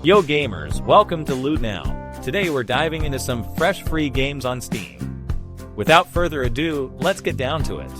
Yo gamers, welcome to Loot Now. Today we're diving into some fresh free games on Steam. Without further ado, let's get down to it.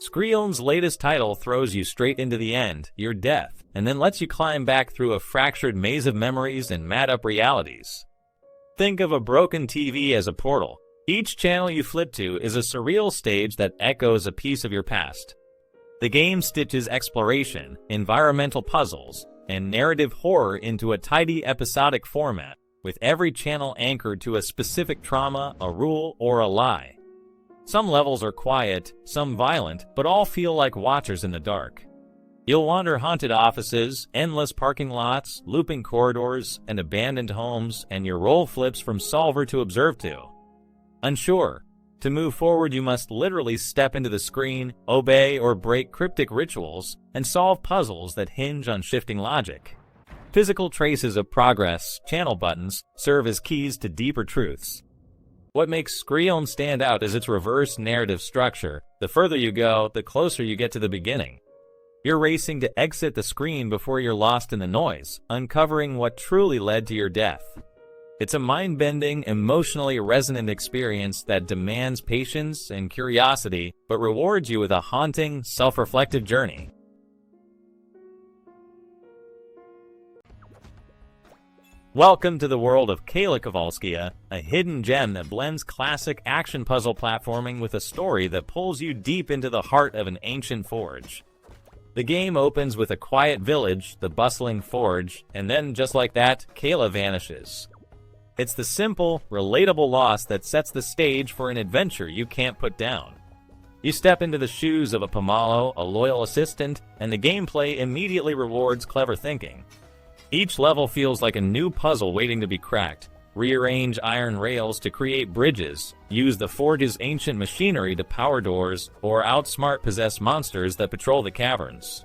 ScreeIN's latest title throws you straight into the end, your death, and then lets you climb back through a fractured maze of memories and mad-up realities. Think of a broken TV as a portal. Each channel you flip to is a surreal stage that echoes a piece of your past. The game stitches exploration, environmental puzzles, and narrative horror into a tidy episodic format, with every channel anchored to a specific trauma, a rule, or a lie. Some levels are quiet, some violent, but all feel like watchers in the dark. You'll wander haunted offices, endless parking lots, looping corridors, and abandoned homes, and your role flips from solver to observe to. Unsure? To move forward, you must literally step into the screen, obey or break cryptic rituals, and solve puzzles that hinge on shifting logic. Physical traces of progress, channel buttons, serve as keys to deeper truths. What makes ScreeIN stand out is its reverse narrative structure. The further you go, the closer you get to the beginning. You're racing to exit the screen before you're lost in the noise, uncovering what truly led to your death. It's a mind-bending, emotionally resonant experience that demands patience and curiosity, but rewards you with a haunting, self-reflective journey. Welcome to the world of Kayla, a hidden gem that blends classic action puzzle platforming with a story that pulls you deep into the heart of an ancient forge. The game opens with a quiet village, the bustling forge, and then just like that, Kayla vanishes. It's the simple, relatable loss that sets the stage for an adventure you can't put down. You step into the shoes of a Pomalo, a loyal assistant, and the gameplay immediately rewards clever thinking. Each level feels like a new puzzle waiting to be cracked. Rearrange iron rails to create bridges, use the forge's ancient machinery to power doors, or outsmart possessed monsters that patrol the caverns.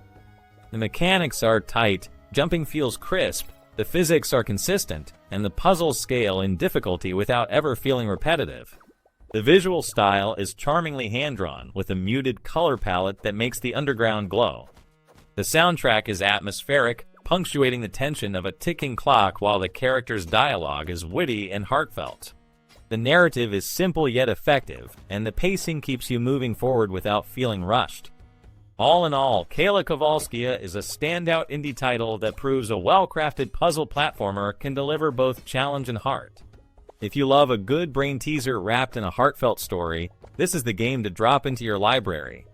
The mechanics are tight, jumping feels crisp, the physics are consistent, and the puzzles scale in difficulty without ever feeling repetitive. The visual style is charmingly hand-drawn, with a muted color palette that makes the underground glow. The soundtrack is atmospheric, punctuating the tension of a ticking clock while the character's dialogue is witty and heartfelt. The narrative is simple yet effective, and the pacing keeps you moving forward without feeling rushed. All in all, Kayla is a standout indie title that proves a well-crafted puzzle platformer can deliver both challenge and heart. If you love a good brain teaser wrapped in a heartfelt story, this is the game to drop into your library.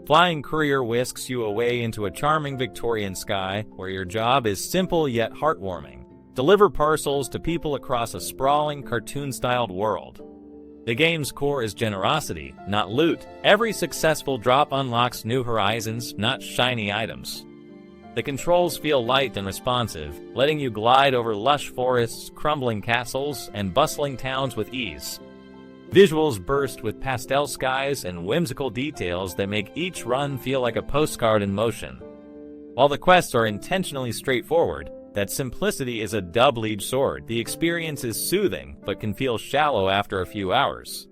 Flying Courier whisks you away into a charming Victorian sky where your job is simple yet heartwarming. Deliver parcels to people across a sprawling, cartoon-styled world. The game's core is generosity, not loot. Every successful drop unlocks new horizons, not shiny items. The controls feel light and responsive, letting you glide over lush forests, crumbling castles, and bustling towns with ease. Visuals burst with pastel skies and whimsical details that make each run feel like a postcard in motion. While the quests are intentionally straightforward, that simplicity is a double-edged sword. The experience is soothing, but can feel shallow after a few hours.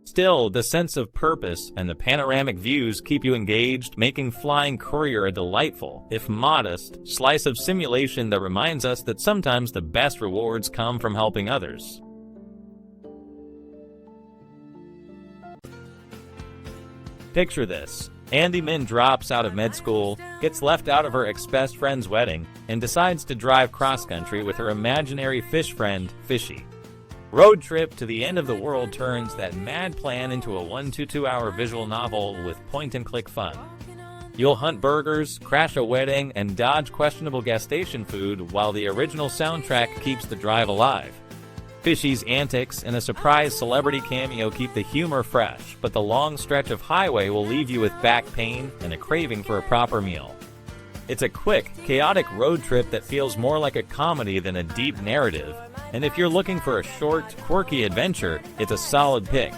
Still, the sense of purpose and the panoramic views keep you engaged, making Flying Courier a delightful, if modest, slice of simulation that reminds us that sometimes the best rewards come from helping others. Picture this. Andy Min drops out of med school, gets left out of her ex-best friend's wedding, and decides to drive cross-country with her imaginary fish friend, Fishy. Road Trip to the End of the World turns that mad plan into a 1 to 2 hour visual novel with point-and-click fun. You'll hunt burgers, crash a wedding, and dodge questionable gas station food while the original soundtrack keeps the drive alive. Fishy's antics and a surprise celebrity cameo keep the humor fresh, but the long stretch of highway will leave you with back pain and a craving for a proper meal. It's a quick, chaotic road trip that feels more like a comedy than a deep narrative, and if you're looking for a short, quirky adventure, it's a solid pick.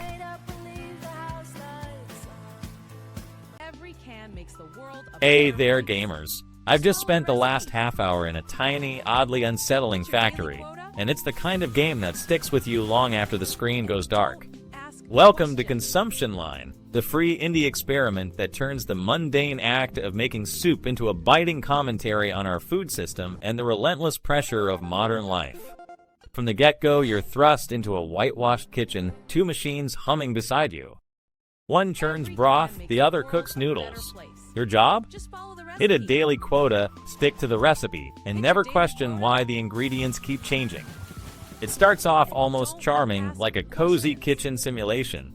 Hey there, gamers. I've just spent the last half hour in a tiny, oddly unsettling factory, and it's the kind of game that sticks with you long after the screen goes dark. Welcome to Consumption Line, the free indie experiment that turns the mundane act of making soup into a biting commentary on our food system and the relentless pressure of modern life. From the get-go, you're thrust into a whitewashed kitchen, two machines humming beside you. One churns broth, the other cooks noodles. Your job? Hit a daily quota, stick to the recipe, and never question why the ingredients keep changing. It starts off almost charming, like a cozy kitchen simulation.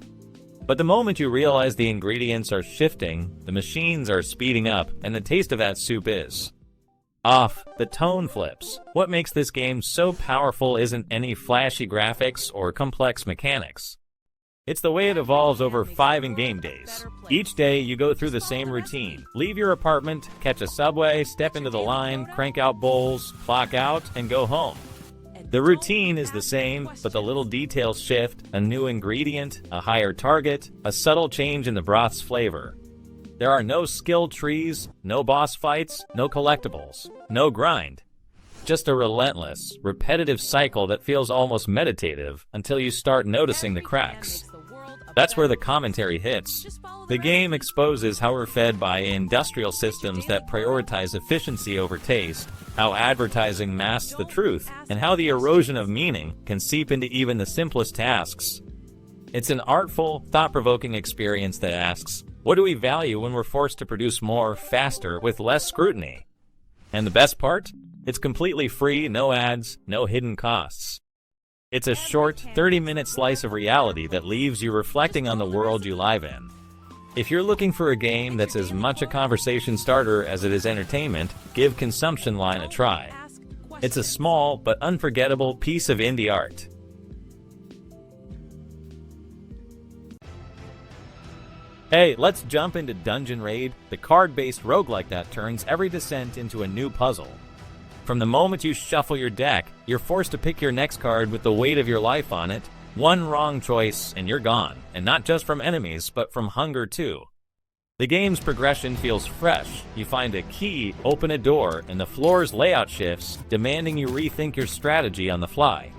But the moment you realize the ingredients are shifting, the machines are speeding up, and the taste of that soup is off. The tone flips. What makes this game so powerful isn't any flashy graphics or complex mechanics. It's the way it evolves over 5 in-game days. Each day, you go through the same routine. Leave your apartment, catch a subway, step into the line, crank out bowls, clock out, and go home. The routine is the same, but the little details shift: a new ingredient, a higher target, a subtle change in the broth's flavor. There are no skill trees, no boss fights, no collectibles, no grind. Just a relentless, repetitive cycle that feels almost meditative until you start noticing the cracks. That's where the commentary hits. The game exposes how we're fed by industrial systems that prioritize efficiency over taste, how advertising masks the truth, and how the erosion of meaning can seep into even the simplest tasks. It's an artful, thought-provoking experience that asks, what do we value when we're forced to produce more, faster, with less scrutiny? And the best part? It's completely free, no ads, no hidden costs. It's a short, 30-minute slice of reality that leaves you reflecting on the world you live in. If you're looking for a game that's as much a conversation starter as it is entertainment, give Consumption Line a try. It's a small but unforgettable piece of indie art. Hey, let's jump into Dungeon Raid, the card-based roguelike that turns every descent into a new puzzle. From the moment you shuffle your deck, you're forced to pick your next card with the weight of your life on it. One wrong choice and you're gone, and not just from enemies, but from hunger too. The game's progression feels fresh. You find a key, open a door, and the floor's layout shifts, demanding you rethink your strategy on the fly.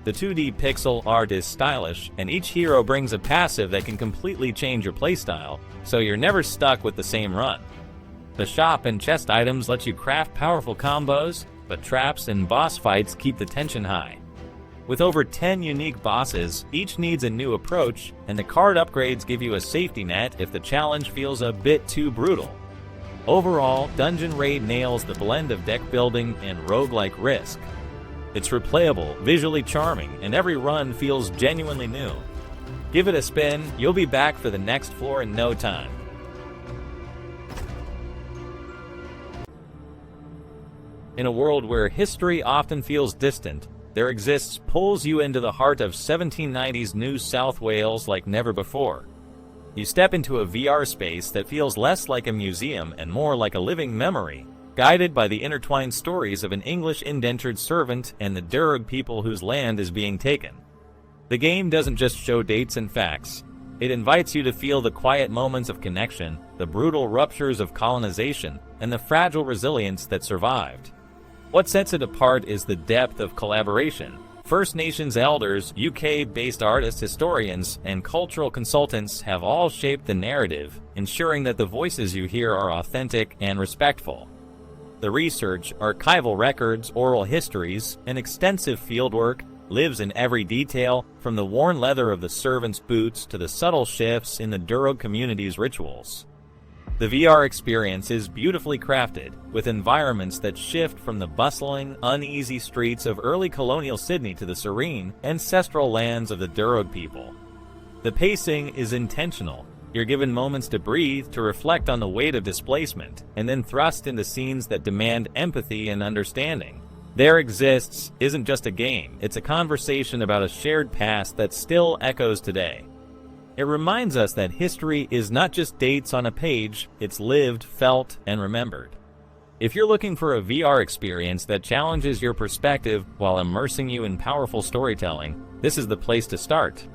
The 2D pixel art is stylish, and each hero brings a passive that can completely change your playstyle, so you're never stuck with the same run. The shop and chest items let you craft powerful combos, but traps and boss fights keep the tension high. With over 10 unique bosses, each needs a new approach, and the card upgrades give you a safety net if the challenge feels a bit too brutal. Overall, Dungeon Raid nails the blend of deck building and roguelike risk. It's replayable, visually charming, and every run feels genuinely new. Give it a spin, you'll be back for the next floor in no time. In a world where history often feels distant, there exists pulls you into the heart of 1790s New South Wales like never before. You step into a VR space that feels less like a museum and more like a living memory, guided by the intertwined stories of an English indentured servant and the Durug people whose land is being taken. The game doesn't just show dates and facts. It invites you to feel the quiet moments of connection, the brutal ruptures of colonization, and the fragile resilience that survived. What sets it apart is the depth of collaboration. First Nations elders, UK-based artists, historians, and cultural consultants have all shaped the narrative, ensuring that the voices you hear are authentic and respectful. The research, archival records, oral histories, and extensive fieldwork lives in every detail, from the worn leather of the servants' boots to the subtle shifts in the Durug community's rituals. The VR experience is beautifully crafted, with environments that shift from the bustling, uneasy streets of early colonial Sydney to the serene, ancestral lands of the Durug people. The pacing is intentional. You're given moments to breathe, to reflect on the weight of displacement, and then thrust into scenes that demand empathy and understanding. There Exists isn't just a game, it's a conversation about a shared past that still echoes today. It reminds us that history is not just dates on a page, it's lived, felt, and remembered. If you're looking for a VR experience that challenges your perspective while immersing you in powerful storytelling, this is the place to start.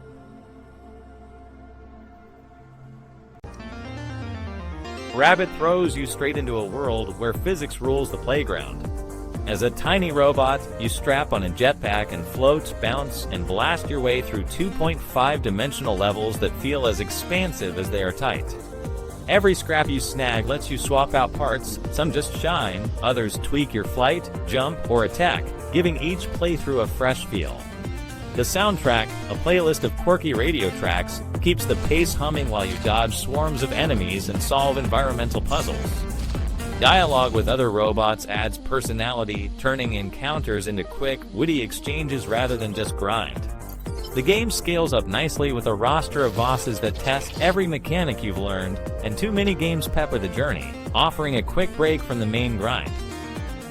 RABBAT throws you straight into a world where physics rules the playground. As a tiny robot, you strap on a jetpack and float, bounce, and blast your way through 2.5-dimensional levels that feel as expansive as they are tight. Every scrap you snag lets you swap out parts, some just shine, others tweak your flight, jump, or attack, giving each playthrough a fresh feel. The soundtrack, a playlist of quirky radio tracks, keeps the pace humming while you dodge swarms of enemies and solve environmental puzzles. Dialogue with other robots adds personality, turning encounters into quick, witty exchanges rather than just grind. The game scales up nicely with a roster of bosses that test every mechanic you've learned, and 2 mini-games pepper the journey, offering a quick break from the main grind.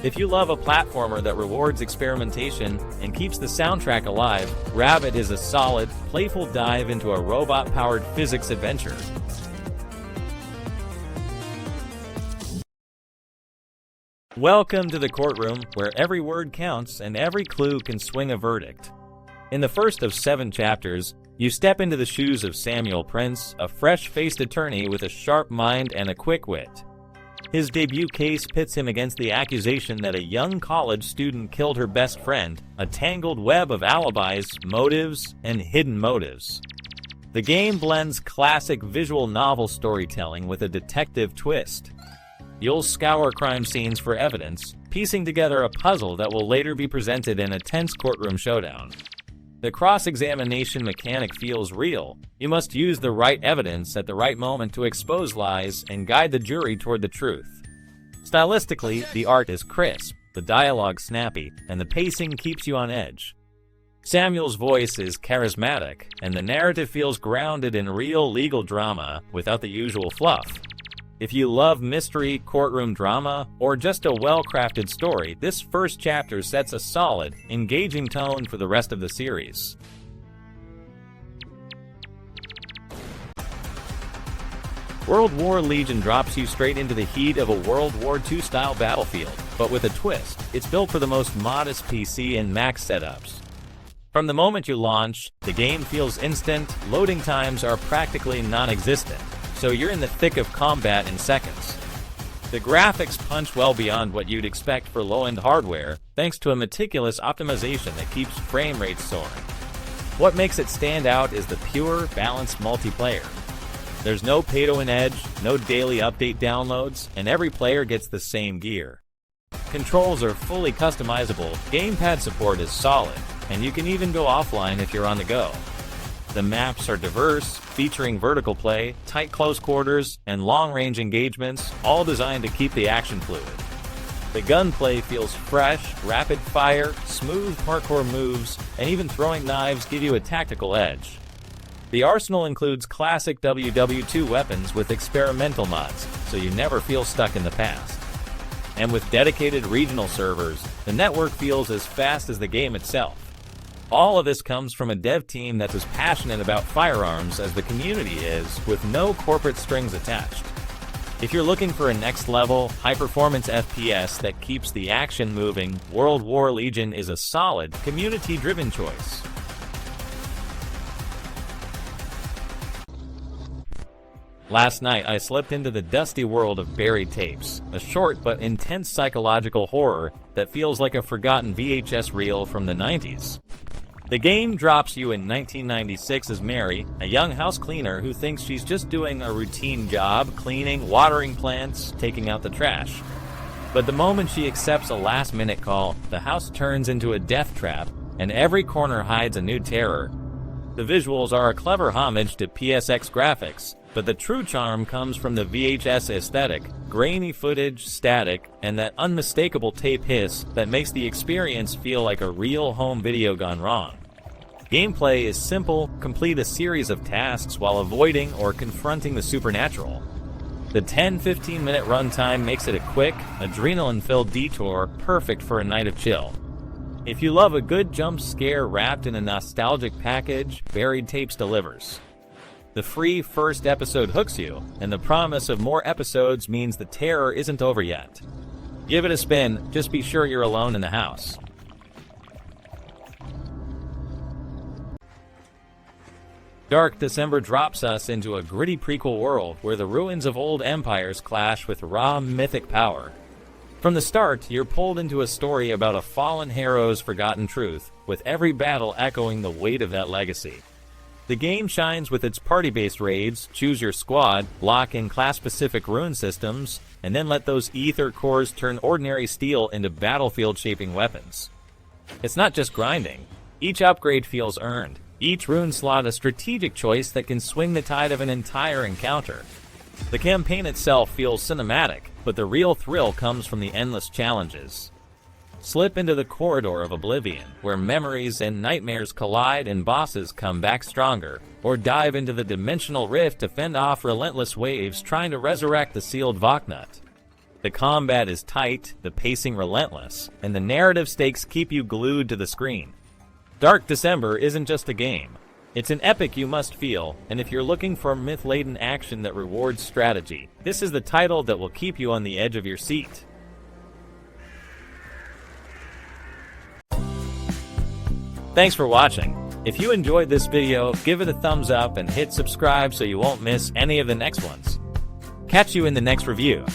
If you love a platformer that rewards experimentation and keeps the soundtrack alive, RABBAT is a solid, playful dive into a robot-powered physics adventure. Welcome to the courtroom, where every word counts and every clue can swing a verdict. In the first of 7 chapters, you step into the shoes of Samuel Prince, a fresh-faced attorney with a sharp mind and a quick wit. His debut case pits him against the accusation that a young college student killed her best friend, a tangled web of alibis, motives, and hidden motives. The game blends classic visual novel storytelling with a detective twist. You'll scour crime scenes for evidence, piecing together a puzzle that will later be presented in a tense courtroom showdown. The cross-examination mechanic feels real. You must use the right evidence at the right moment to expose lies and guide the jury toward the truth. Stylistically, the art is crisp, the dialogue snappy, and the pacing keeps you on edge. Samuel's voice is charismatic, and the narrative feels grounded in real legal drama without the usual fluff. If you love mystery, courtroom drama, or just a well-crafted story, this first chapter sets a solid, engaging tone for the rest of the series. World War Legion drops you straight into the heat of a World War II-style battlefield, but with a twist. It's built for the most modest PC and Mac setups. From the moment you launch, the game feels instant, loading times are practically non-existent, so you're in the thick of combat in seconds. The graphics punch well beyond what you'd expect for low-end hardware, thanks to a meticulous optimization that keeps frame rates soaring. What makes it stand out is the pure, balanced multiplayer. There's no pay-to-win edge, no daily update downloads, and every player gets the same gear. Controls are fully customizable, gamepad support is solid, and you can even go offline if you're on the go. The maps are diverse, featuring vertical play, tight close quarters, and long-range engagements, all designed to keep the action fluid. The gunplay feels fresh, rapid fire, smooth parkour moves, and even throwing knives give you a tactical edge. The arsenal includes classic WW2 weapons with experimental mods, so you never feel stuck in the past. And with dedicated regional servers, the network feels as fast as the game itself. All of this comes from a dev team that's as passionate about firearms as the community is, with no corporate strings attached. If you're looking for a next-level, high-performance FPS that keeps the action moving, World War Legion is a solid, community-driven choice. Last night, I slipped into the dusty world of Buried Tapes, a short but intense psychological horror that feels like a forgotten VHS reel from the 90s. The game drops you in 1996 as Mary, a young house cleaner who thinks she's just doing a routine job, cleaning, watering plants, taking out the trash. But the moment she accepts a last-minute call, the house turns into a death trap, and every corner hides a new terror. The visuals are a clever homage to PSX graphics, but the true charm comes from the VHS aesthetic, grainy footage, static, and that unmistakable tape hiss that makes the experience feel like a real home video gone wrong. Gameplay is simple, complete a series of tasks while avoiding or confronting the supernatural. The 10-15 minute runtime makes it a quick, adrenaline-filled detour perfect for a night of chill. If you love a good jump scare wrapped in a nostalgic package, Buried Tapes delivers. The free first episode hooks you, and the promise of more episodes means the terror isn't over yet. Give it a spin, just be sure you're alone in the house. Dark December drops us into a gritty prequel world where the ruins of old empires clash with raw mythic power. From the start, you're pulled into a story about a fallen hero's forgotten truth, with every battle echoing the weight of that legacy. The game shines with its party-based raids, choose your squad, lock in class-specific rune systems, and then let those ether cores turn ordinary steel into battlefield-shaping weapons. It's not just grinding. Each upgrade feels earned, each rune slot a strategic choice that can swing the tide of an entire encounter. The campaign itself feels cinematic, but the real thrill comes from the endless challenges. Slip into the corridor of oblivion, where memories and nightmares collide and bosses come back stronger, or dive into the dimensional rift to fend off relentless waves trying to resurrect the sealed Vaknut. The combat is tight, the pacing relentless, and the narrative stakes keep you glued to the screen. Dark December isn't just a game. It's an epic you must feel, and if you're looking for myth-laden action that rewards strategy, this is the title that will keep you on the edge of your seat. Thanks for watching. If you enjoyed this video, give it a thumbs up and hit subscribe so you won't miss any of the next ones. Catch you in the next review.